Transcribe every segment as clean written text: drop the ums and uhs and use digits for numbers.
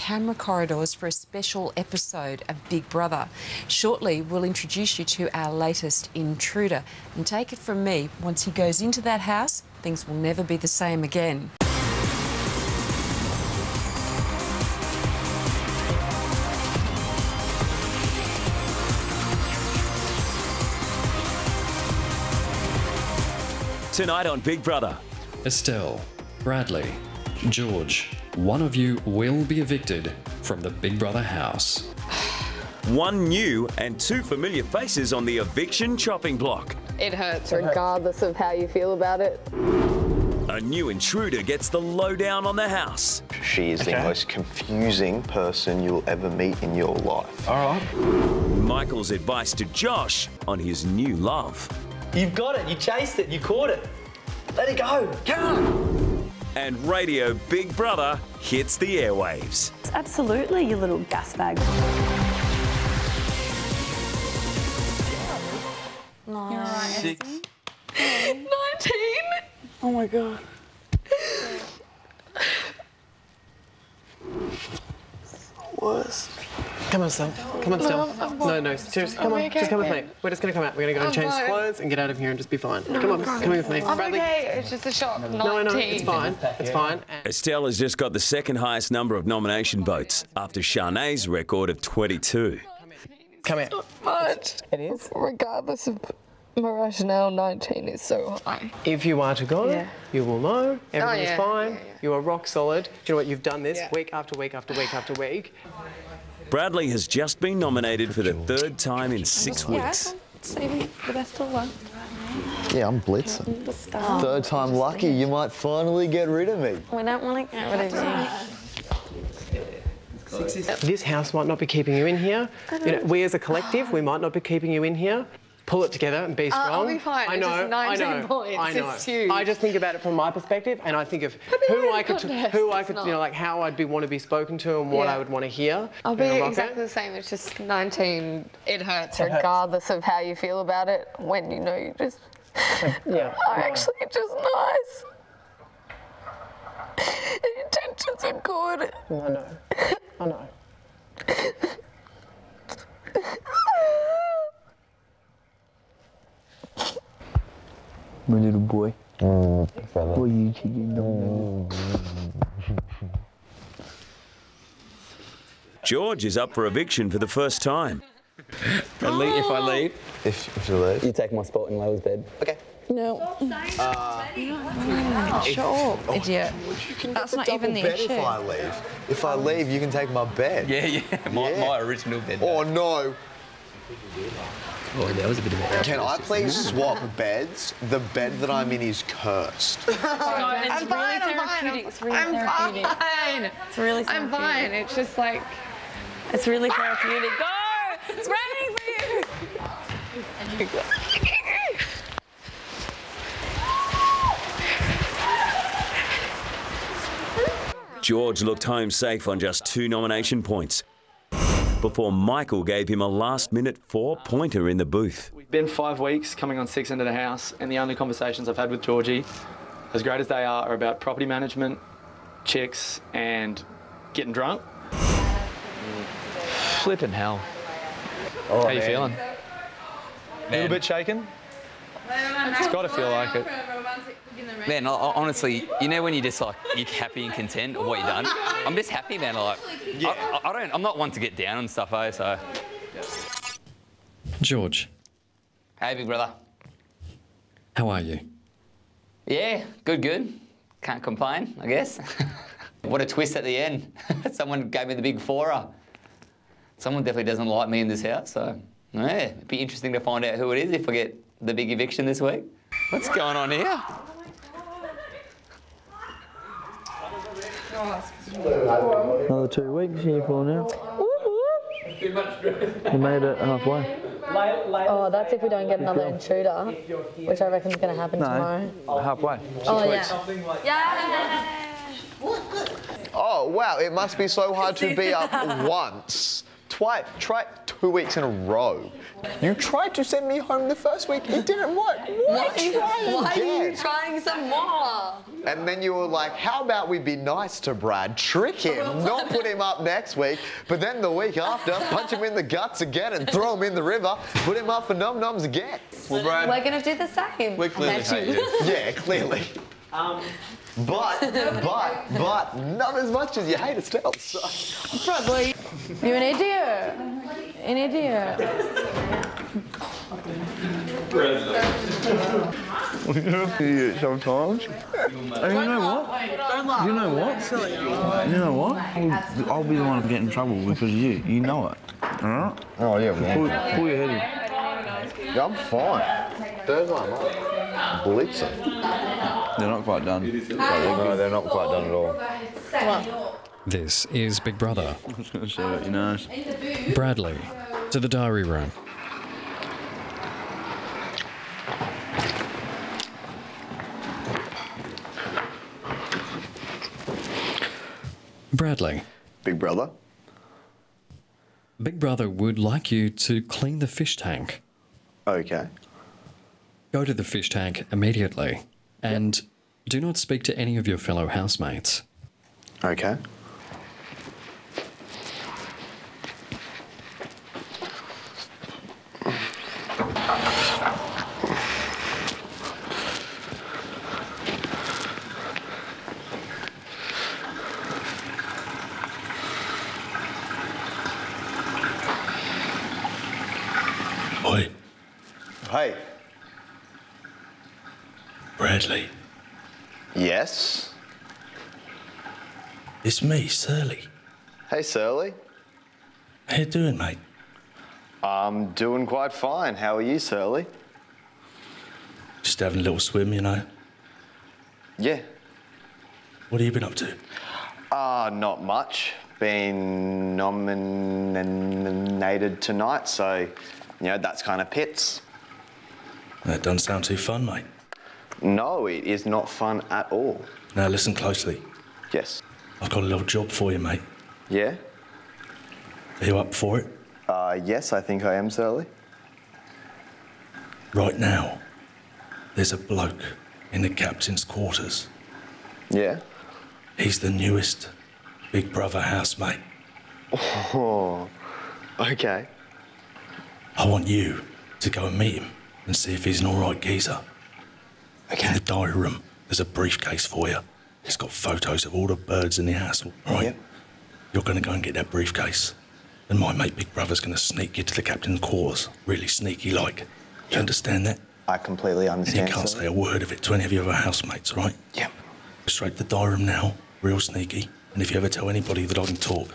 camera corridors for a special episode of Big Brother. Shortly, we'll introduce you to our latest intruder. And take it from me, once he goes into that house, things will never be the same again. Tonight on Big Brother. Estelle, Bradley, George, one of you will be evicted from the Big Brother house. One new and two familiar faces on the eviction chopping block. It hurts regardless of how you feel about it. A new intruder gets the lowdown on the house. She is the most confusing person you'll ever meet in your life. All right. Michael's advice to Josh on his new love. You've got it. You chased it. You caught it. Let it go. Come on. And Radio Big Brother hits the airwaves. Absolutely, you little gas bag. Nice. 6. 19. Oh my God. Worst. Come on, Steph. Come on, Steph. No, seriously, come on. Just come with me. We're just going to come out. We're going to go and change clothes and get out of here and just be fine. Come on, come with me. I'm Bradley. okay. It's just a shock. 19. No, it's fine. It's fine. Estelle has just got the second highest number of nomination votes after Shanae's record of 22. Come here. Much. It is? Regardless of my rationale, 19 is so high. If you are to go, you will know. Everything is fine. Yeah. You are rock solid. Do you know what? You've done this week after week after week after week. Bradley has just been nominated for the third time in 6 weeks. Saving the best till last. Yeah, I'm blitzing. Third time lucky, you might finally get rid of me. We don't want to get rid of you. This house might not be keeping you in here. You know, we as a collective, we might not be keeping you in here. Pull it together and be strong. I'll be fine. I know, It's just 19 points. I know. It's huge. I just think about it from my perspective, and I think of who I could, you know, like how I'd want to be spoken to and what I would want to hear. I'll be exactly the same. It's just 19. It hurts regardless of how you feel about it. When you know you just are actually just nice. The intentions are good. I know. My little boy. What are you chicken? George is up for eviction for the first time. If I leave, If you leave. you take my spot in Layla's bed. Okay. No. Shut up, idiot. That's not even the issue. If I leave, you can take my bed. Yeah. My original bed. Oh, no. Oh, that was a bit of a... Can I please swap beds? The bed that I'm in is cursed. I'm fine. It's really therapeutic. It's really therapeutic. I'm fine. It's just like... It's really therapeutic. Go! It's raining for you! George looked home safe on just 2 nomination points before Michael gave him a last-minute 4-pointer in the booth. We've been 5 weeks coming on 6 into the house, and the only conversations I've had with Georgie, as great as they are about property management, chicks, and getting drunk. Flipping hell. Oh, How you feeling? A little bit shaken? It's got to feel like it. Man, honestly, you know when you just like, you're happy and content of what you've done? I'm just happy, man. Like, I'm not one to get down and stuff, so. George, Hey, big brother. how are you? Yeah, good. Can't complain, I guess. What a twist at the end. Someone gave me the big 4-er. Someone definitely doesn't like me in this house, so yeah, it'd be interesting to find out who it is if I get the big eviction this week. What's going on here? Another 2 weeks here for now. You made it halfway. Oh, that's if we don't get another intruder, which I reckon is going to happen tomorrow. Halfway. Oh, yeah. Oh, wow, it must be so hard to be up once, Try 2 weeks in a row. You tried to send me home the first week. It didn't work. Why are you trying some more? And then you were like, how about we be nice to Brad, trick him, not put him up next week, but then the week after, punch him in the guts again and throw him in the river, put him up for num-nums again. Well, Brad, we're going to do the same. We clearly hate you. Yeah, clearly. But not as much as you hate Estelle. So. Probably. You're an idiot. An idiot. Idiot sometimes. And you know what? You know what? You know what? I'll be the one to get in trouble because of you. You know it. Alright? Oh, yeah, man. Pull your head in. Yeah, I'm fine. Thursday night. Blitzing. They're not quite done. No, they're not quite done at all. This is Big Brother. I'm just going to show it, you know. Bradley, to the diary room. Bradley. Big Brother. Big Brother would like you to clean the fish tank. Okay. Go to the fish tank immediately and do not speak to any of your fellow housemates. Okay. Oi. Hey. Bradley. Yes? It's me, Surly. Hey, Surly. How you doing, mate? I'm doing quite fine. How are you, Surly? Just having a little swim, you know. Yeah. What have you been up to? Not much. Been nominated tonight, so, you know, that's kind of pits. That doesn't sound too fun, mate. No, it is not fun at all. Now listen closely. Yes. I've got a little job for you, mate. Yeah? Are you up for it? Yes, I think I am, Surly. Right now, there's a bloke in the captain's quarters. Yeah? He's the newest Big Brother housemate. Oh, okay. I want you to go and meet him and see if he's an all right geezer. Okay. In the diary room, there's a briefcase for you. It's got photos of all the birds in the house, right? Yep. You're going to go and get that briefcase. And my mate Big Brother's going to sneak you to the captain's quarters, really sneaky like. Do you understand that? I completely understand. And you can't say a word of it to any of your other housemates, right? Yep. Go straight to the diary room now, real sneaky. And if you ever tell anybody that I can talk,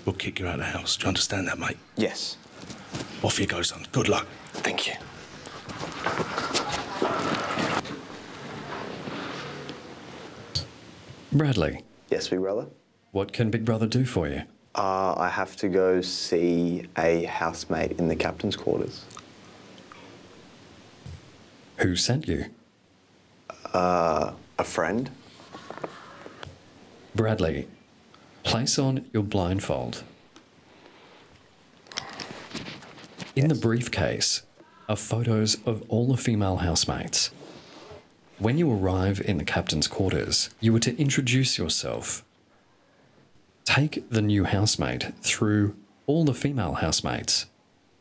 we'll kick you out of the house. Do you understand that, mate? Yes. Off you go, son. Good luck. Thank you. Bradley. Yes, Big Brother? What can Big Brother do for you? I have to go see a housemate in the captain's quarters. Who sent you? A friend. Bradley, place on your blindfold. In the briefcase are photos of all the female housemates. When you arrive in the captain's quarters, you are to introduce yourself. Take the new housemate through all the female housemates.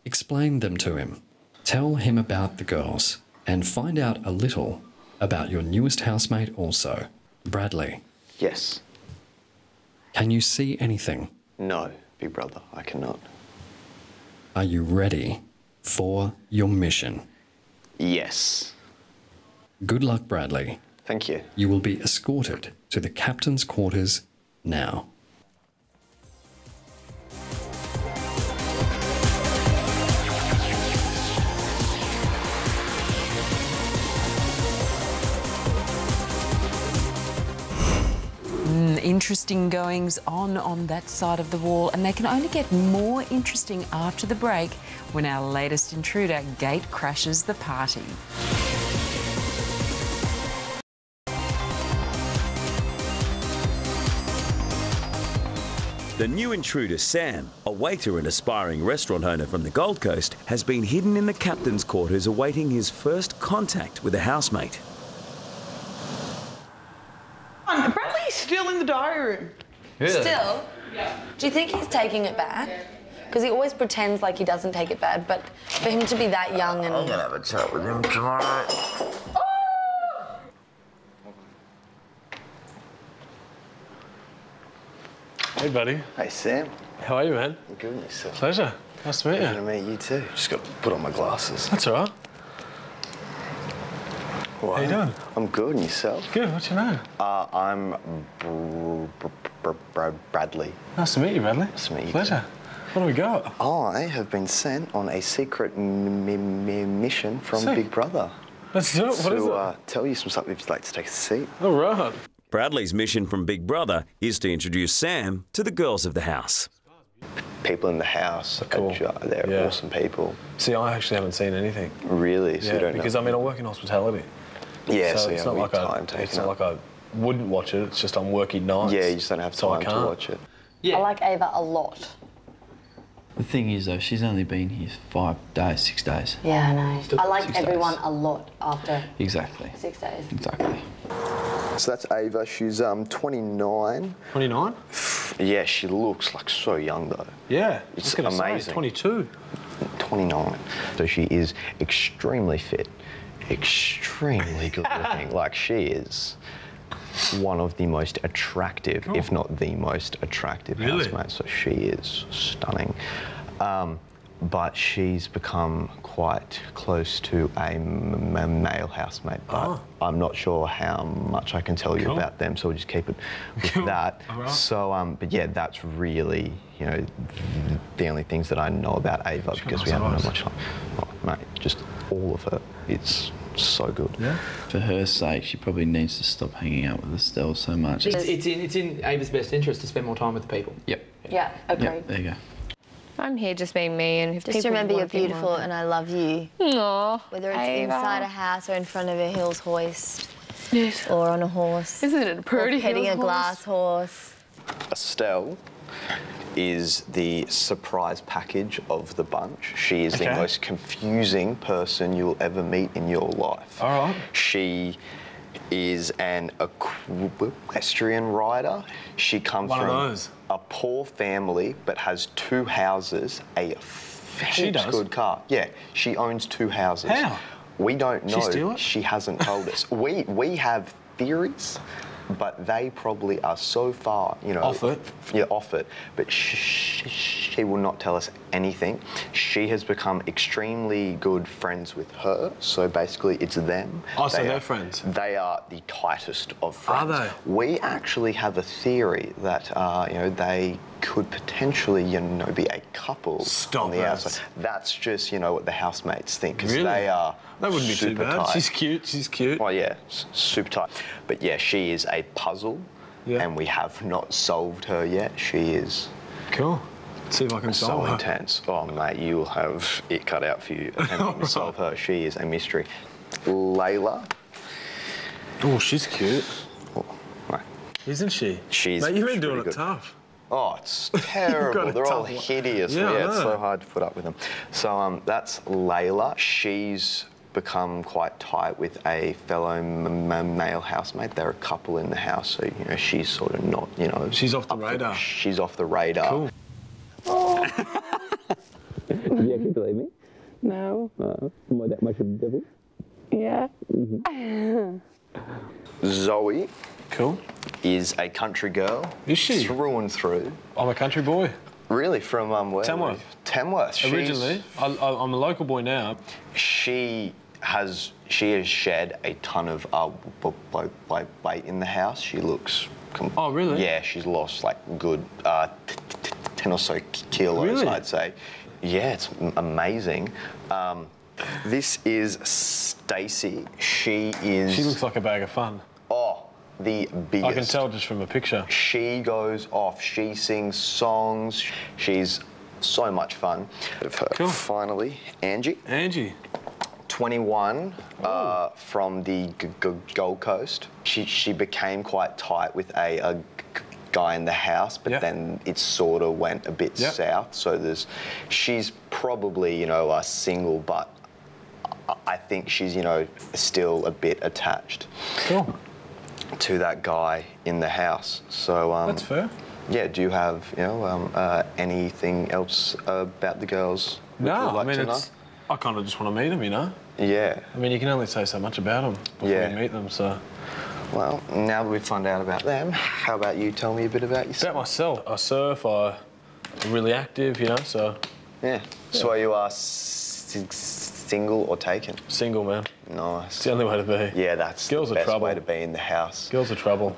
Explain them to him. Tell him about the girls and find out a little about your newest housemate also, Bradley. Yes. Can you see anything? No, Big Brother, I cannot. Are you ready for your mission? Yes. Good luck, Bradley. Thank you. You will be escorted to the captain's quarters now. Interesting goings on that side of the wall, and they can only get more interesting after the break when our latest intruder gate crashes the party. The new intruder, Sam, a waiter and aspiring restaurant owner from the Gold Coast, has been hidden in the captain's quarters awaiting his first contact with a housemate. Bradley's still in the diary room. Really? Still? Yeah. Do you think he's taking it bad? Because he always pretends like he doesn't take it bad, but for him to be that young and... I'm gonna have a chat with him tomorrow. Hey, buddy. Hey, Sam. How are you, man? I'm good, and yourself? Pleasure. Nice to meet you. Good to meet you too. Just got to put on my glasses. That's all right. How you doing? I'm good, and yourself? Good. What's your name? I'm Bradley. Nice to meet you, Bradley. Nice to meet you. Pleasure. What do we got? I have been sent on a secret mission from Sick. Big Brother. Let's do it. What is to it? tell you some stuff if you'd like to take a seat. All right. Bradley's mission from Big Brother is to introduce Sam to the girls of the house. People in the house, Cool. they're awesome people. See, I actually haven't seen anything. Really? So you don't because know. I mean, I work in hospitality. Yeah, so so it's yeah, not like taken it's not like I wouldn't watch it. It's just I'm working nights. Yeah, you just don't have so I time to can't. watch it. I like Ava a lot. The thing is, though, she's only been here 5 days, 6 days. Yeah, I know. I like 6 everyone days. a lot after Exactly. 6 days. Exactly. So that's Ava. She's 29. 29? Yeah, she looks like so young though. Yeah. It's I was gonna amazing. Say, 22. 29. So she is extremely fit, extremely good looking. Like she is one of the most attractive, if not the most attractive housemates. So she is stunning. But she's become quite close to a male housemate, but I'm not sure how much I can tell you about them, so we'll just keep it with that. Right. So, but yeah, that's really, you know, the only things that I know about Ava because we haven't had much time. Oh, mate, just all of her. It's so good. Yeah. For her sake, she probably needs to stop hanging out with Estelle so much. It's in Ava's best interest to spend more time with the people. Yep. Yeah, agreed. Yep, there you go. I'm here just being me, and if Just people remember you're want to be more beautiful and I love you. Aww, Whether it's Ava. inside a house or in front of a Hills hoist. Yes. Or on a horse. Isn't it a pretty or petting Hills a glass horse. Estelle is the surprise package of the bunch. She is the most confusing person you'll ever meet in your life. All right. She is an equestrian rider. She comes One of from those. a poor family but has 2 houses, a She does? good car. Yeah, she owns 2 houses. How? We don't know. She steal it? She hasn't told us. We have theories, but they probably are so far, you know, Off it? Yeah, off it. But she will not tell us anything. She has become extremely good friends with her. So basically, it's them. Oh, so they're friends? They are the tightest of friends. Are they? We actually have a theory that you know, they could potentially, you know, be a couple on the outside. That's just, you know, what the housemates think because Really? they are. That wouldn't be too super bad. tight. She's cute. She's cute. Oh yeah, super tight. But yeah, she is a puzzle, and we have not solved her yet. She is. Cool. Let's see if I can so solve her. intense. Oh mate, you will have it cut out for you attempting to solve her. She is a mystery. Layla. Oh, she's cute. Oh, mate. Isn't she? She's. Mate, you've been doing pretty it good. tough. Oh, it's terrible. They're all hideous. Yeah, I it's know. so hard to put up with them. So that's Layla. She's become quite tight with a fellow male housemate. They're a couple in the house, so you know she's sort of not, you know. She's off the radar. She's off the radar. Cool. Did you actually believe me? No. Am I that much of a devil? Yeah. Zoe. Cool. Is a country girl. Is she? Through and through. I'm a country boy. Really, from where? Tamworth. Tamworth. Originally. I'm a local boy now. She has shed a ton of weight in the house. She looks. Oh, really? Yeah, she's lost like good 10 or so kilos, Really? I'd say. Yeah, it's amazing. This is Stacey. She is. She looks like a bag of fun. Oh, the biggest. I can tell just from a picture. She goes off. She sings songs. She's so much fun. Cool. Finally, Angie. Angie. 21, from the Gold Coast. She became quite tight with a guy in the house, but then it sort of went a bit south. So she's probably, you know, a single, but I think she's, you know, still a bit attached to that guy in the house. So that's fair. Yeah. Do you have, you know, anything else about the girls? No, I mean, I kind of just want to meet them, you know. Yeah. I mean, you can only say so much about them before you meet them, so. Well, now that we've found out about them, how about you tell me a bit about yourself? About myself. I surf, I'm really active, you know, so. Yeah. So are you single or taken? Single, man. Nice. It's the only way to be. Yeah, that's Girls the are best trouble. way to be in the house. Girls are trouble.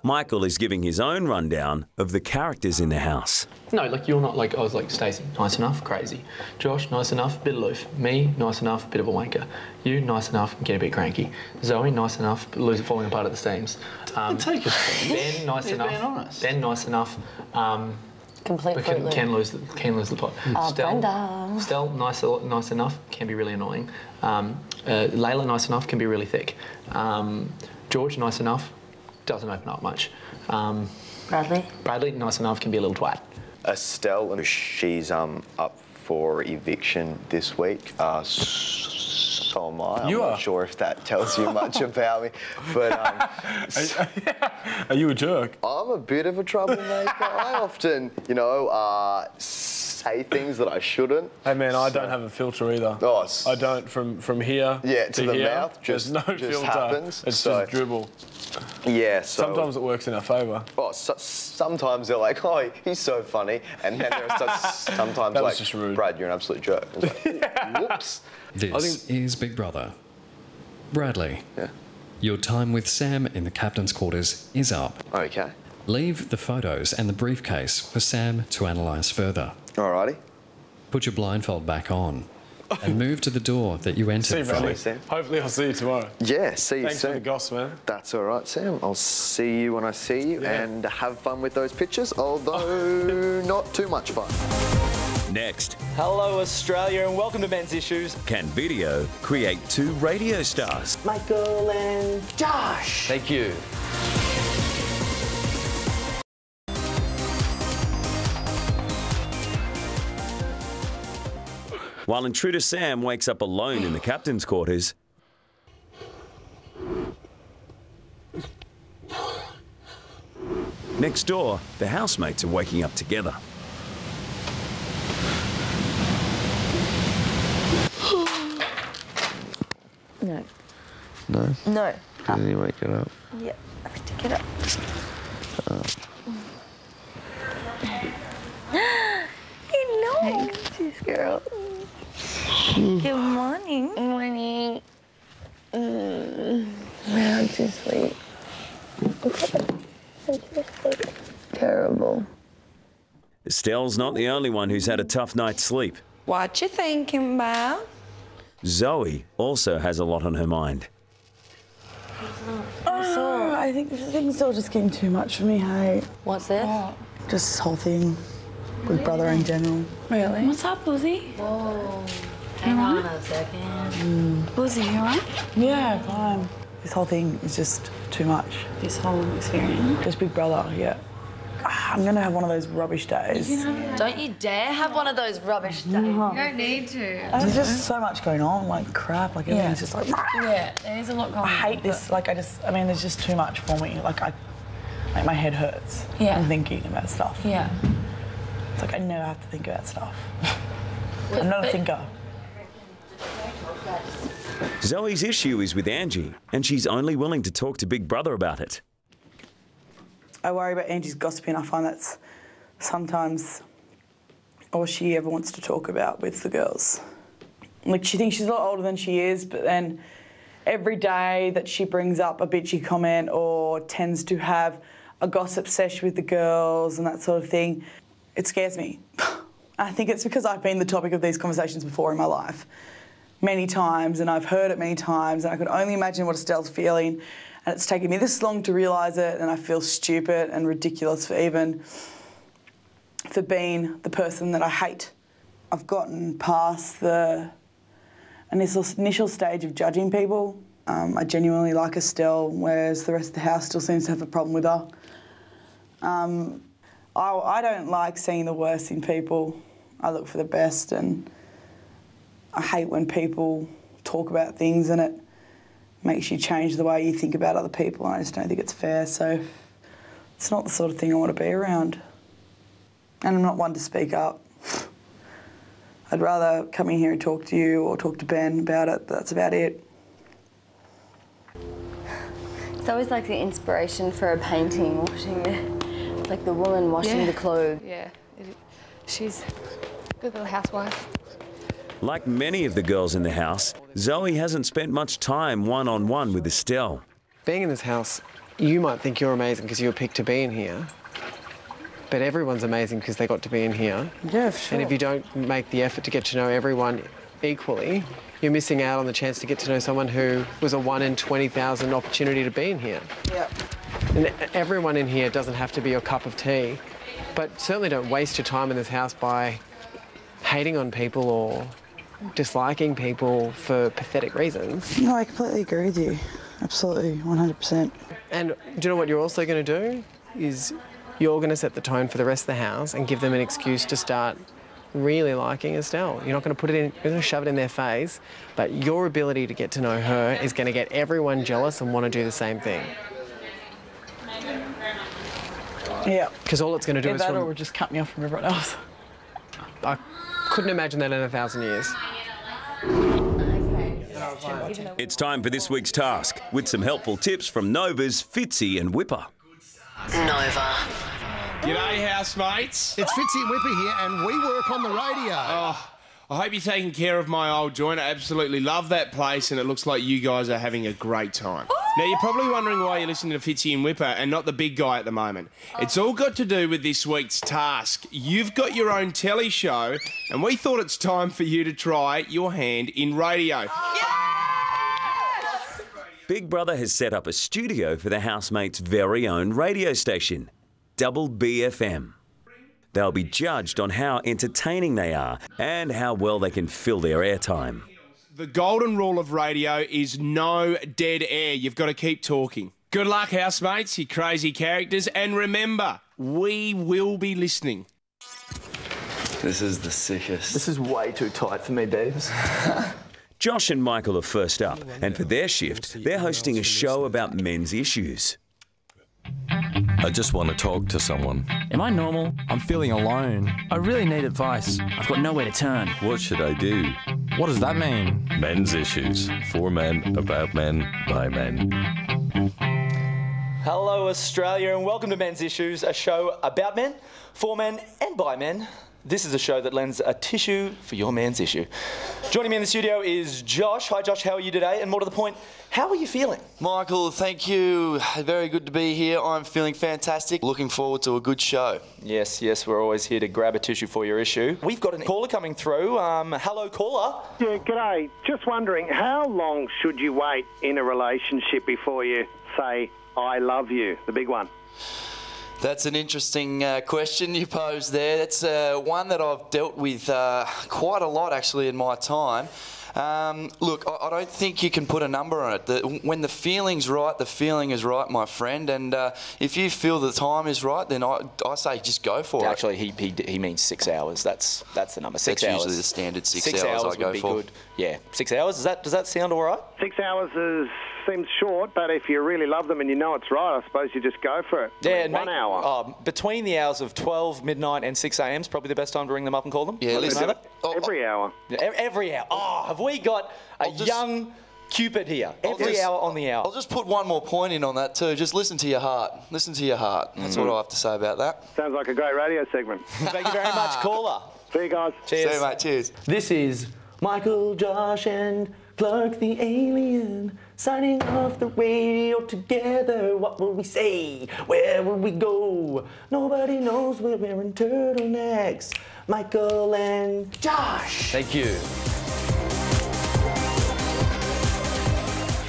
Michael is giving his own rundown of the characters in the house. No, like you're not like, I was like, Stacey, nice enough, crazy. Josh, nice enough, bit aloof. Me, nice enough, bit of a wanker. You, nice enough, get a bit cranky. Zoe, nice enough, falling apart at the seams. Take it. Ben, nice enough. Being honest. Ben, nice enough. Complete but can lose the plot. Brenda. Stell, nice enough, can be really annoying. Layla, nice enough, can be really thick. George, nice enough, doesn't open up much. Bradley, nice enough, can be a little twat. Estelle, she's up for eviction this week. So am I. I'm not sure if that tells you much about me, but are you a jerk? I'm a bit of a troublemaker. I often, you know, say things that I shouldn't. Hey man, I don't have a filter either. Oh, I don't from here to the here, mouth. There's no filter. Happens. It's just dribble. Yeah. So sometimes it works in our favour. Oh, sometimes they're like, oh, he's so funny, and then there's sometimes that was like, just rude. Brad, you're an absolute jerk. It's like, whoops. This is Big Brother. Bradley. Yeah. Your time with Sam in the captain's quarters is up. Okay. Leave the photos and the briefcase for Sam to analyse further. Alrighty. Put your blindfold back on and move to the door that you entered See you, from. Sam. Hopefully I'll see you tomorrow. Yeah, see you Thanks soon. for the goss, man. That's all right, Sam. I'll see you when I see you, and have fun with those pictures, although not too much fun. Next, hello Australia and welcome to Men's Issues. can video create two radio stars? Michael and Josh. Thank you. While intruder Sam wakes up alone in the captain's quarters, next door, the housemates are waking up together. No. No? No. Didn't you wake it up? Yeah, I have to get up. Hello. Hey, girl. Good morning. Morning. How'd you sleep? Terrible. Estelle's not the only one who's had a tough night's sleep. What you thinking about? Zoe also has a lot on her mind. I think this thing's all just getting too much for me, hey. What's this? Just this whole thing with brother in general. Really? What's up, Lizzie? Whoa. Hang on a second. Lizzie, you alright? Yeah, fine. This whole thing is just too much. This whole experience? Just Big Brother, yeah. I'm gonna have one of those rubbish days. Don't you dare have one of those rubbish days. You don't need to. There's just so much going on, like crap, like everything's just like. Yeah, there is a lot going on. I hate this. Like I mean, there's just too much for me. Like my head hurts. Yeah. I'm thinking about stuff. Yeah. It's like I never have to think about stuff. I'm not a thinker. Zoe's issue is with Angie, and she's only willing to talk to Big Brother about it. I worry about Angie's gossiping. I find that's sometimes all she ever wants to talk about with the girls. Like, she thinks she's a lot older than she is, but then every day that she brings up a bitchy comment or tends to have a gossip sesh with the girls and that sort of thing, it scares me. I think it's because I've been the topic of these conversations before in my life many times, and I've heard it many times, and I could only imagine what Estelle's feeling. And it's taken me this long to realise it, and I feel stupid and ridiculous for being the person that I hate. I've gotten past the initial stage of judging people. I genuinely like Estelle, whereas the rest of the house still seems to have a problem with her. I don't like seeing the worst in people. I look for the best, and I hate when people talk about things and it makes you change the way you think about other people, and I just don't think it's fair, so it's not the sort of thing I want to be around. And I'm not one to speak up. I'd rather come in here and talk to you or talk to Ben about it, but that's about it. It's always like the inspiration for a painting, watching it's like the woman washing the clothes. Yeah, she's a good little housewife. Like many of the girls in the house, Zoe hasn't spent much time one-on-one with Estelle. Being in this house, you might think you're amazing because you were picked to be in here, but everyone's amazing because they got to be in here. Yeah, for sure. And if you don't make the effort to get to know everyone equally, you're missing out on the chance to get to know someone who was a 1 in 20,000 opportunity to be in here. Yeah. And everyone in here doesn't have to be your cup of tea, but certainly don't waste your time in this house by hating on people or disliking people for pathetic reasons. No, I completely agree with you. Absolutely, 100%. And do you know what you're also going to do? Is you're going to set the tone for the rest of the house and give them an excuse to start really liking Estelle. You're not going to put it in, you're going to shove it in their face, but your ability to get to know her is going to get everyone jealous and want to do the same thing. Yeah. Because all it's going to do is... that or just cut me off from everyone else. I couldn't imagine that in 1,000 years. It's time for this week's task, with some helpful tips from Nova's Fitzy and Whipper. Nova. G'day, housemates. It's Fitzy and Whipper here, and we work on the radio. Oh, I hope you're taking care of my old joint. I absolutely love that place, and it looks like you guys are having a great time. Now, you're probably wondering why you're listening to Fitzy and Whipper and not the big guy at the moment. It's all got to do with this week's task. You've got your own telly show, and we thought it's time for you to try your hand in radio. Big Brother has set up a studio for the housemates' very own radio station, Double BFM. They'll be judged on how entertaining they are and how well they can fill their airtime. The golden rule of radio is no dead air. You've got to keep talking. Good luck, housemates, you crazy characters, and remember, we will be listening. This is the sickest. This is way too tight for me, Beavers. Josh and Michael are first up, and for their shift, they're hosting a show about men's issues. I just want to talk to someone. Am I normal? I'm feeling alone. I really need advice. I've got nowhere to turn. What should I do? What does that mean? Men's issues. For men, about men, by men. Hello, Australia, and welcome to Men's Issues, a show about men, for men, and by men. This is a show that lends a tissue for your man's issue. Joining me in the studio is Josh. Hi, Josh. How are you today? And more to the point, how are you feeling? Michael, thank you. Very good to be here. I'm feeling fantastic. Looking forward to a good show. Yes, we're always here to grab a tissue for your issue. We've got a caller coming through. Hello, caller. Yeah, g'day. Just wondering, how long should you wait in a relationship before you say, I love you, the big one? That's an interesting question you posed there. That's one that I've dealt with quite a lot, actually, in my time. Look, I don't think you can put a number on it. When the feeling's right, the feeling is right, my friend. And if you feel the time is right, then I say just go for it. Actually, he means 6 hours. That's the number. 6 That's hours. usually the standard 6 hours I go would be for. Good. Yeah, 6 hours. Does that sound all right? 6 hours seems short, but if you really love them and you know it's right, I suppose you just go for it. Yeah, 1 hour. Between the hours of 12, midnight, and 6 a.m. is probably the best time to ring them up and call them. Yeah, listen. Every hour. Yeah, every hour. Oh, have we got a young Cupid here? Every hour on the hour. I'll just put one more point in on that too. Just listen to your heart. Listen to your heart. That's what I have to say about that. Sounds like a great radio segment. Thank you very much, caller. See you guys. Cheers. See you, mate. Cheers. This is Michael, Josh, and Clark the alien, signing off the radio together. What will we say? Where will we go? Nobody knows, we're wearing turtlenecks. Michael and Josh. Thank you.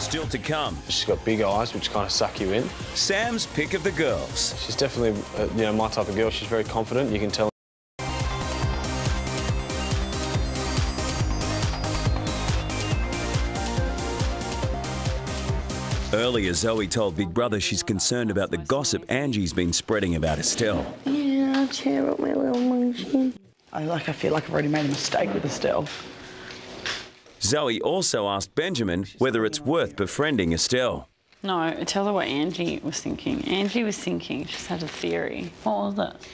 Still to come. She's got big eyes, which kind of suck you in. Sam's pick of the girls. She's definitely, my type of girl. She's very confident. You can tell. Earlier, Zoe told Big Brother she's concerned about the gossip Angie's been spreading about Estelle. Yeah, I'll cheer up my little monkey. I feel like I've already made a mistake with Estelle. Zoe also asked Benjamin whether it's worth befriending Estelle. No, tell her what Angie was thinking. Angie was thinking, she's had a theory. What was it?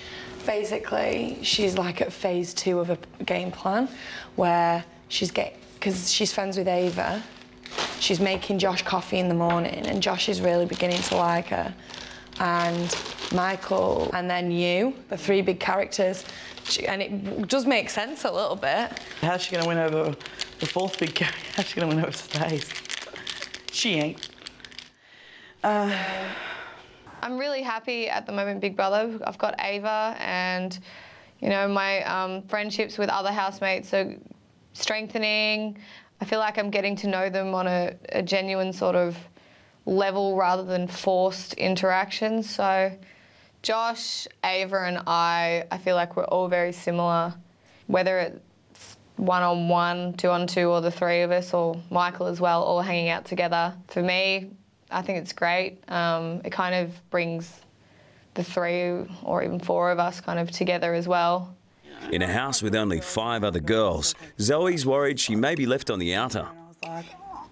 Basically, she's like at phase 2 of a game plan where because she's friends with Ava, she's making Josh coffee in the morning and Josh is really beginning to like her. And Michael and then you, the 3 big characters, and it does make sense a little bit. How's she going to win over the 4th big character? How's she going to win over Stace? She ain't. I'm really happy at the moment, Big Brother. I've got Ava and, you know, my friendships with other housemates are strengthening. I feel like I'm getting to know them on a genuine sort of level rather than forced interactions. So Josh, Ava and I feel like we're all very similar, whether it's 1-on-1, 2-on-2 or the 3 of us or Michael as well, all hanging out together. For me, I think it's great. It kind of brings the 3 or even 4 of us kind of together as well. In a house with only 5 other girls, Zoe's worried she may be left on the outer.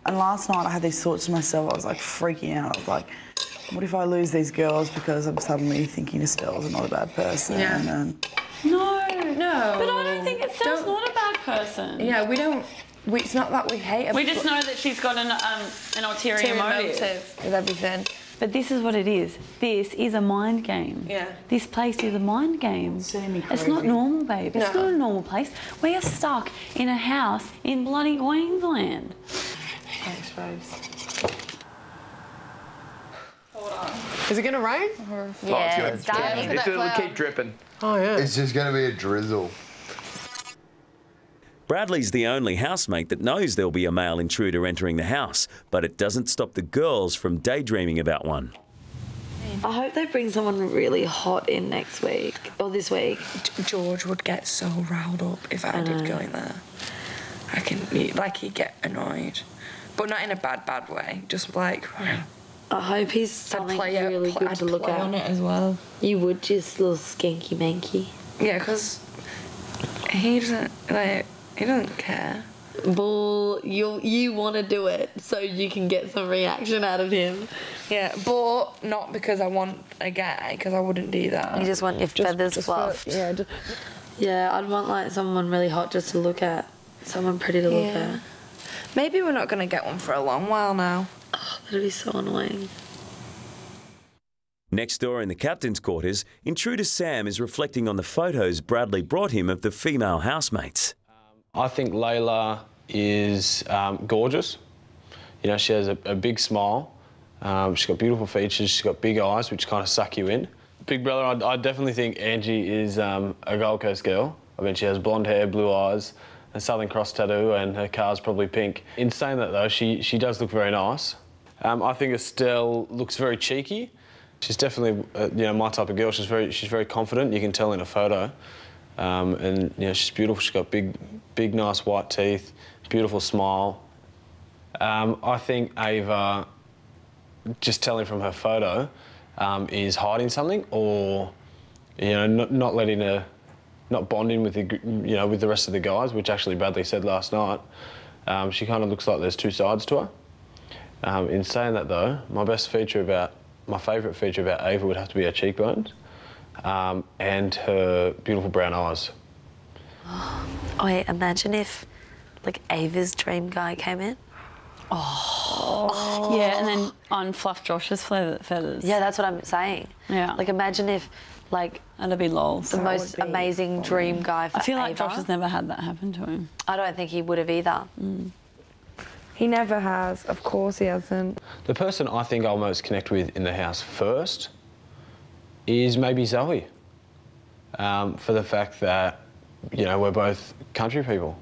And last night I had these thoughts to myself. I was like freaking out. I was like, what if I lose these girls because I'm suddenly thinking Estelle's not a bad person? Yeah. No. But I don't think Estelle's not a bad person. Yeah, it's not that we hate her. We just know that she's got an ulterior motive with everything. But this is what it is. This is a mind game. Yeah. This place is a mind game. It's not normal, babe. It's not a normal place. We are stuck in a house in bloody Queensland. Thanks, Rose. Is it going to rain? Yeah, it's starting. It'll keep dripping. Oh, yeah. It's just going to be a drizzle. Bradley's the only housemate that knows there'll be a male intruder entering the house, but it doesn't stop the girls from daydreaming about one. I hope they bring someone really hot in next week, or this week. George would get so riled up if I did go in there. He'd get annoyed. But not in a bad way, just like... I hope he's something really good to look at. on it as well. You would, just a little skanky manky. Yeah, because he doesn't care. Bull, you want to do it so you can get some reaction out of him. Yeah, but not because I want a guy, because I wouldn't do that. You just want your feathers fluffed. Yeah, I'd want like someone really hot just to look at. Someone pretty to look at. Maybe we're not going to get one for a long while now. Oh, that'd be so annoying. Next door in the captain's quarters, intruder Sam is reflecting on the photos Bradley brought him of the female housemates. I think Layla is gorgeous. You know, she has a big smile. She's got beautiful features. She's got big eyes, which kind of suck you in. Big Brother, I definitely think Angie is a Gold Coast girl. I mean, she has blonde hair, blue eyes, a Southern Cross tattoo, and her car's probably pink. In saying that, though, she does look very nice. I think Estelle looks very cheeky. She's definitely, my type of girl. She's very confident. You can tell in a photo. And she's beautiful. She's got big, nice white teeth, beautiful smile. I think Ava, just telling from her photo, is hiding something, or not letting her, not bonding with with the rest of the guys, which actually Bradley said last night. She kind of looks like there's 2 sides to her. In saying that, though, my favourite feature about Ava would have to be her cheekbones. And her beautiful brown eyes. Oh, wait, imagine if, Ava's dream guy came in. Oh. Yeah, and then unfluff Josh's feathers. Yeah, that's what I'm saying. Yeah. Imagine if, that'd be lols. The most amazing dream guy for I feel like Ava. Josh has never had that happen to him. I don't think he would have either. He never has. Of course he hasn't. The person I think I'll most connect with in the house first is maybe Zoe, for the fact that, we're both country people.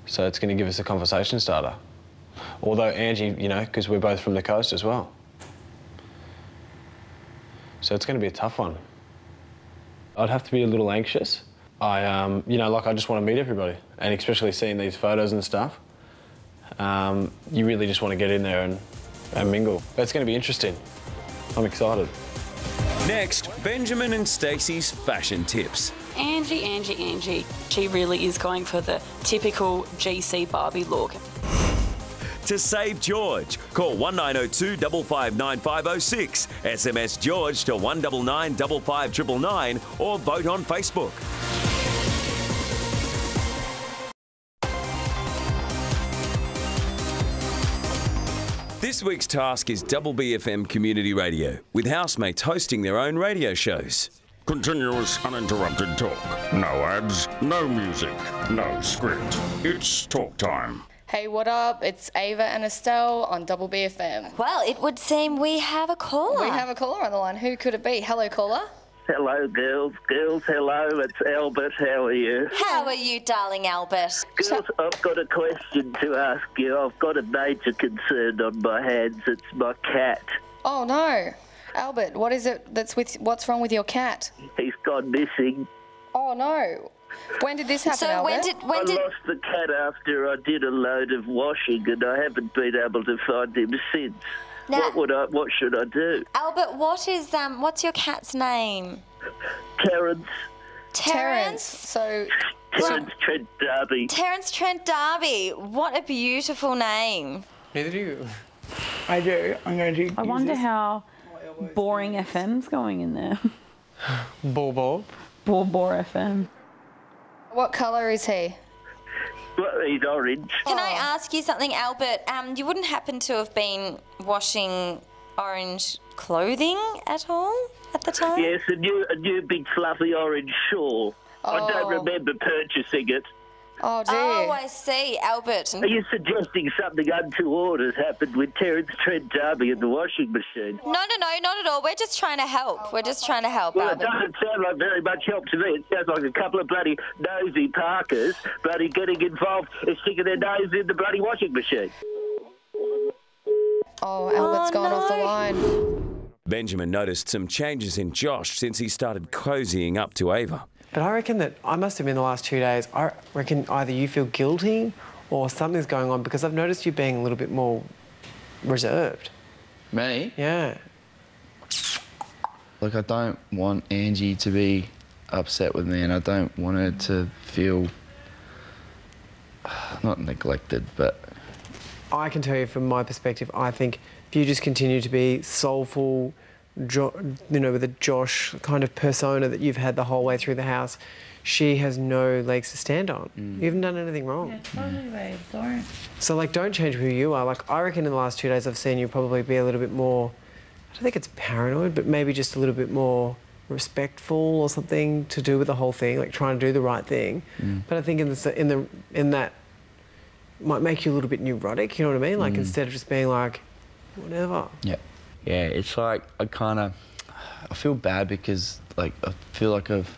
So it's going to give us a conversation starter. Although Angie, because we're both from the coast as well. So it's going to be a tough one. I'd have to be a little anxious. I just want to meet everybody, and especially seeing these photos and stuff. You really just want to get in there and and mingle. It's going to be interesting. I'm excited. Next, Benjamin and Stacey's fashion tips. Angie. She really is going for the typical GC Barbie look. To save George, call 1902 559506, SMS George to 199 55599 or vote on Facebook. This week's task is Double BFM Community Radio, with housemates hosting their own radio shows. Continuous uninterrupted talk. No ads, no music, no script. It's talk time. Hey, what up? It's Ava and Estelle on Double BFM. Well, it would seem we have a caller. We have a caller on the line. Who could it be? Hello, caller. Hello, girls. Girls, hello. It's Albert. How are you? How are you, darling Albert? Girls, I've got a question to ask you. I've got a major concern on my hands. It's my cat. Oh, no. Albert, what is it what's wrong with your cat? He's gone missing. Oh, no. When did this happen, So Albert? I lost the cat after I did a load of washing and I haven't been able to find him since. Now- What should I do? Albert, what's your cat's name? Terence. Terence? So... Terence Trent D'Arby. Terence Trent D'Arby. What a beautiful name. Neither do you. I do. I'm going to. I wonder how boring FM's going in there. Bor. Bor FM. What colour is he? Well, he's orange. Can I ask you something, Albert? You wouldn't happen to have been washing orange clothing at all at the time? Yes, a new big fluffy orange shawl. I don't remember purchasing it. Oh, dear. Oh, I see, Albert. Are you suggesting something untoward has happened with Terence Trent D'Arby in the washing machine? No, not at all. We're just trying to help. We're just trying to help, Well, Albert. it doesn't sound like very much help to me. It sounds like a couple of bloody nosy Parkers bloody getting involved in sticking their nose in the bloody washing machine. Oh, Albert's gone off the line. Benjamin noticed some changes in Josh since he started cozying up to Ava. But I reckon that I must have been the last 2 days. I reckon either you feel guilty or something's going on because I've noticed you being a little bit more reserved. Me? Yeah. Look, I don't want Angie to be upset with me and I don't want her to feel not neglected, but... I can tell you from my perspective, I think if you just continue to be soulful, with the Josh kind of persona that you've had the whole way through the house, she has no legs to stand on. You haven't done anything wrong. Yeah, totally, babe. Sorry. So, don't change who you are. I reckon in the last 2 days I've seen you probably be a little bit more, I don't think it's paranoid, but maybe just a little bit more respectful or something to do with the whole thing, trying to do the right thing. But I think in that might make you a little bit neurotic, you know what I mean? Instead of just being whatever. Yeah. Yeah, it's I feel bad because, I feel like I've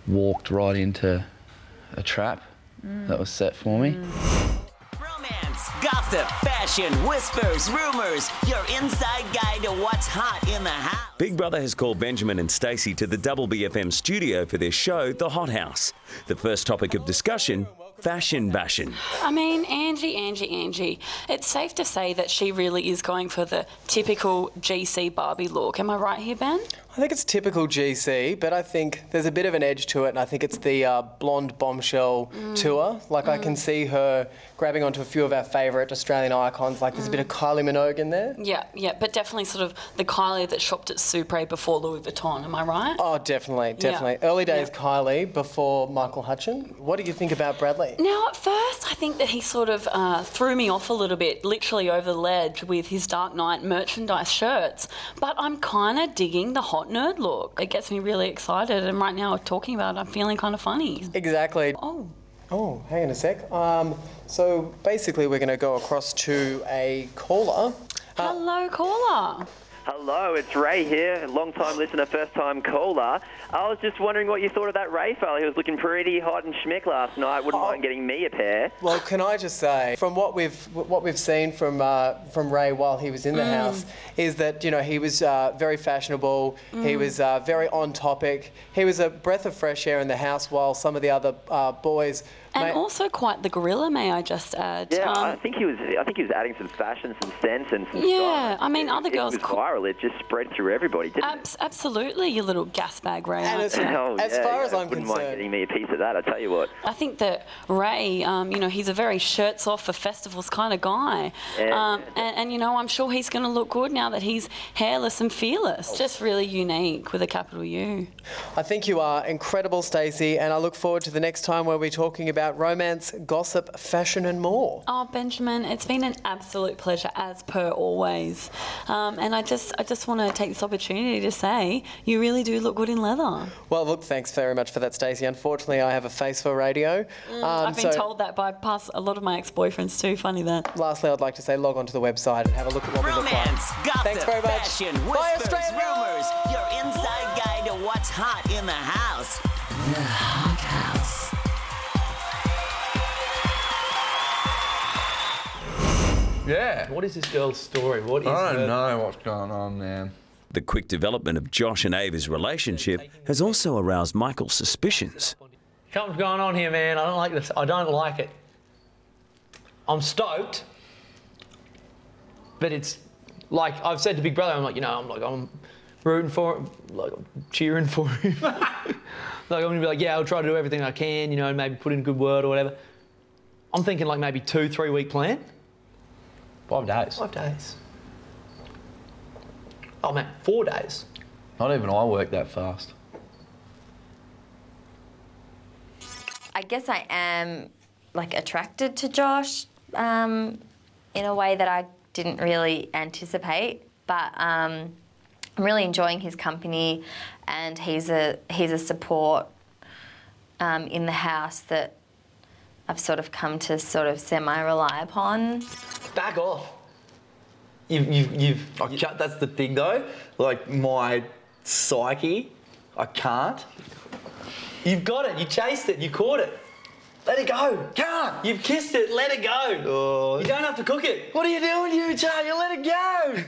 walked right into a trap that was set for me. Romance, gossip, fashion, whispers, rumors. Your inside guide to what's hot in the house. Big Brother has called Benjamin and Stacey to the Double BFM studio for their show, The Hot House. The first topic of discussion, fashion bashing. I mean, Angie. It's safe to say that she really is going for the typical GC Barbie look. Am I right here, Ben? I think it's typical GC, but I think there's a bit of an edge to it, and I think it's the blonde bombshell tour. I can see her grabbing onto a few of our favourite Australian icons, there's a bit of Kylie Minogue in there. Yeah, but definitely sort of the Kylie that shopped at Supre before Louis Vuitton, am I right? Oh, definitely. Early days Kylie before Michael Hutchin. What do you think about Bradley? Now, at first, I think that he sort of threw me off a little bit, literally over the ledge with his Dark Knight merchandise shirts, but I'm kind of digging the hot nerd look. It gets me really excited, and right now, talking about it, I'm feeling kind of funny. Exactly. Oh, hang on a sec. So basically we're going to go across to a caller. Hello, caller. Hello, it's Ray here, long-time listener, first-time caller. I was just wondering what you thought of that Ray fella. He was looking pretty hot and schmick last night. Wouldn't mind getting me a pair. Well, can I just say, from what we've seen from Ray while he was in the house, is that he was very fashionable. He was very on topic. He was a breath of fresh air in the house, while some of the other boys. And also quite the gorilla, may I just add? Yeah, I think he was adding some fashion, some sense, and some yeah, style. I mean, other girls. It was viral. It just spread through everybody, didn't it? Absolutely, you little gas bag, Ray. And as far as I'm wouldn't mind getting me a piece of that. I tell you what. I think that Ray, he's a very shirts off for festivals kind of guy, and I'm sure he's going to look good now that he's hairless and fearless. Just really unique with a capital U. I think you are incredible, Stacey, and I look forward to the next time where we're talking about romance, gossip, fashion and more. Oh, Benjamin, it's been an absolute pleasure, as per always. And I just want to take this opportunity to say you really do look good in leather. Well, look, thanks very much for that, Stacey. Unfortunately, I have a face for radio. I've been told that by a lot of my ex-boyfriends too. Funny that. Lastly, I'd like to say log on to the website and have a look at what we look like. Gossip, thanks very much. Fashion, Bye, whispers, Australia! rumours, your inside guide to what's hot in the house. The Hot House. Yeah. What is this girl's story? I don't know what's going on, man. The quick development of Josh and Ava's relationship has also aroused Michael's suspicions. Something's going on here, man. I don't like this. I don't like it. I'm stoked, but it's like I've said to Big Brother. I'm rooting for him, I'm cheering for him. I'm gonna be like, yeah, I'll try to do everything I can, and maybe put in a good word or whatever. I'm thinking like maybe 2-3 week plan. 5 days. 5 days. Oh man, 4 days. Not even I work that fast. I guess I am attracted to Josh in a way that I didn't really anticipate, but I'm really enjoying his company, and he's a support in the house that I've sort of come to semi-rely upon. Back off. That's the thing though. Like my psyche, I can't. You've got it. You chased it. You caught it. Let it go. Can't. You've kissed it. Let it go. Oh. You don't have to cook it. What are you doing, you child? You let it go.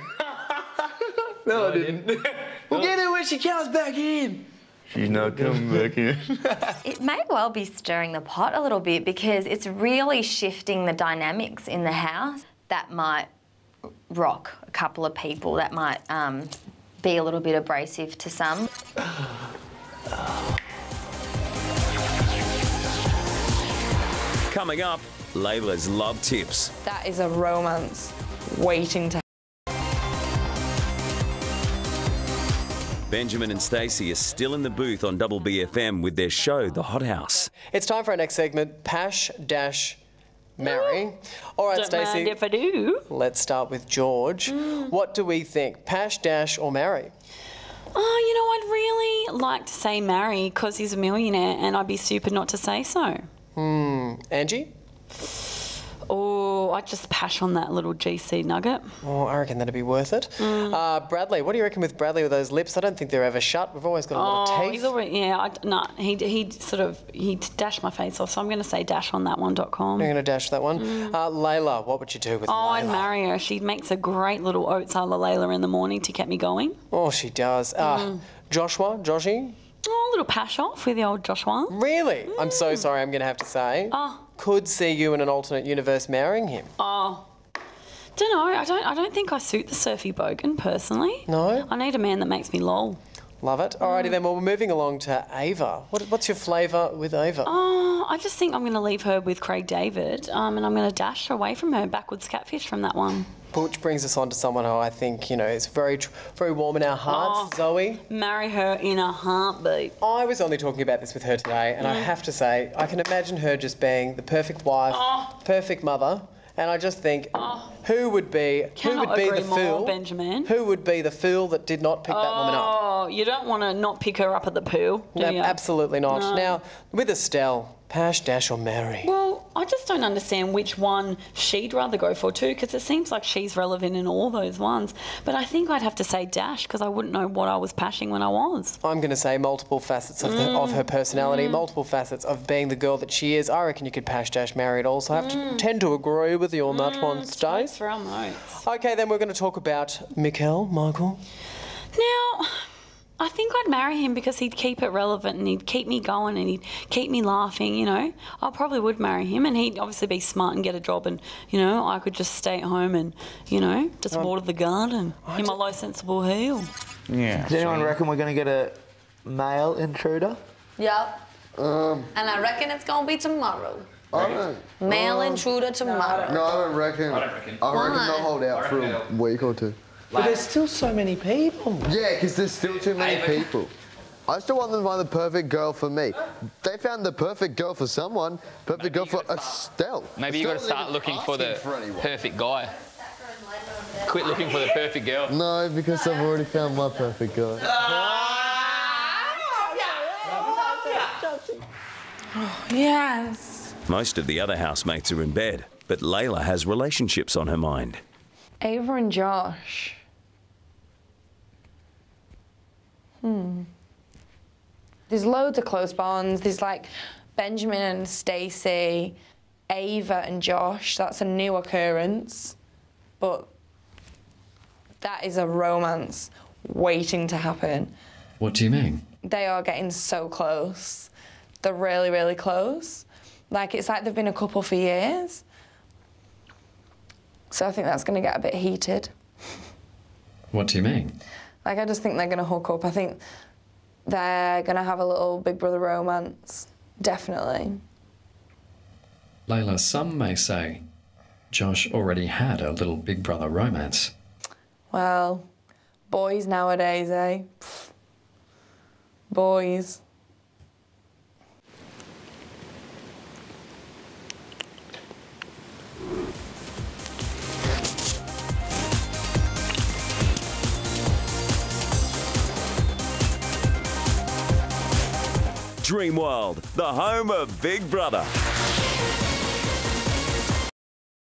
No, I didn't. We'll get her when she comes back in. She's not coming back in. It may well be stirring the pot a little bit because it's really shifting the dynamics in the house. That might rock a couple of people. That might be a little bit abrasive to some. Coming up, Layla's love tips. That is a romance waiting to Benjamin and Stacey are still in the booth on Double BFM with their show, The Hot House. It's time for our next segment, Pash-Marry. All right, Don't Stacey. mind if I do. Let's start with George. What do we think, Pash, or marry? Oh, I'd really like to say marry because he's a millionaire, and I'd be stupid not to say so. Angie? Oh, I'd just pash on that little GC nugget. Oh, I reckon that'd be worth it. Bradley, what do you reckon with Bradley with those lips? I don't think they're ever shut. We've always got a lot of teeth. He's already, he dashed my face off, so I'm going to say dash on that one.com. You're going to dash that one. Layla, what would you do with Layla? I'd marry her. She makes a great little oats a la Layla in the morning to get me going. Oh, she does. Joshy? Oh, a little pash off with the old Joshua. Really? I'm so sorry, I'm going to have to say. Could see you in an alternate universe marrying him. Don't know. I don't think I suit the surfy bogan personally. No? I need a man that makes me lol. Love it. Alrighty then, well, we're moving along to Ava. What's your flavour with Ava? I just think I'm going to leave her with Craig David, and I'm going to dash away from her, backwards catfish from that one. Which brings us on to someone who I think, is very warm in our hearts, Zoe. Marry her in a heartbeat. I was only talking about this with her today, and I have to say, I can imagine her just being the perfect wife, perfect mother, and I just think, who would be the fool, Benjamin? Who would be the fool that did not pick that woman up? Oh, you don't want to not pick her up at the pool, do you? Absolutely not. No. Now, with Estelle, Pash, dash or marry? Well, I just don't understand which one she'd rather go for too, because it seems like she's relevant in all those ones. But I think I'd have to say Dash, because I wouldn't know what I was pashing when I was. I'm going to say multiple facets of, of her personality, multiple facets of being the girl that she is. I reckon you could pash Dash married also. I have to tend to agree with you on that one, Stace. For our notes. Okay, then we're going to talk about Michael. Now, I think I'd marry him because he'd keep it relevant and he'd keep me going and he'd keep me laughing, you know. I probably would marry him, and he'd obviously be smart and get a job, and, you know, I could just stay at home and, you know, just water the garden in my low sensible heel. Yeah. Does anyone reckon we're going to get a male intruder? Yep. And I reckon it's going to be tomorrow. I don't. Male intruder tomorrow. No, I don't reckon. I reckon they'll hold out for a week or two. But there's still so many people. Yeah, because there's still too many people. I still want them to find the perfect girl for me. They found the perfect girl for someone. Perfect girl for Estelle. Maybe you've got to start looking for the perfect guy. Quit looking for the perfect girl. No, because I've already found my perfect girl. Yes. Most of the other housemates are in bed, but Layla has relationships on her mind. Ava and Josh. There's loads of close bonds. There's like Benjamin and Stacey, Ava and Josh. That's a new occurrence. But that is a romance waiting to happen. What do you mean? They are getting so close. They're really, really close. Like, it's like they've been a couple for years. So I think that's going to get a bit heated. What do you mean? Like, I just think they're going to hook up. I think they're going to have a little Big Brother romance. Definitely. Layla, some may say Josh already had a little Big Brother romance. Well, boys nowadays, eh? Pfft. Boys. Dreamworld, the home of Big Brother.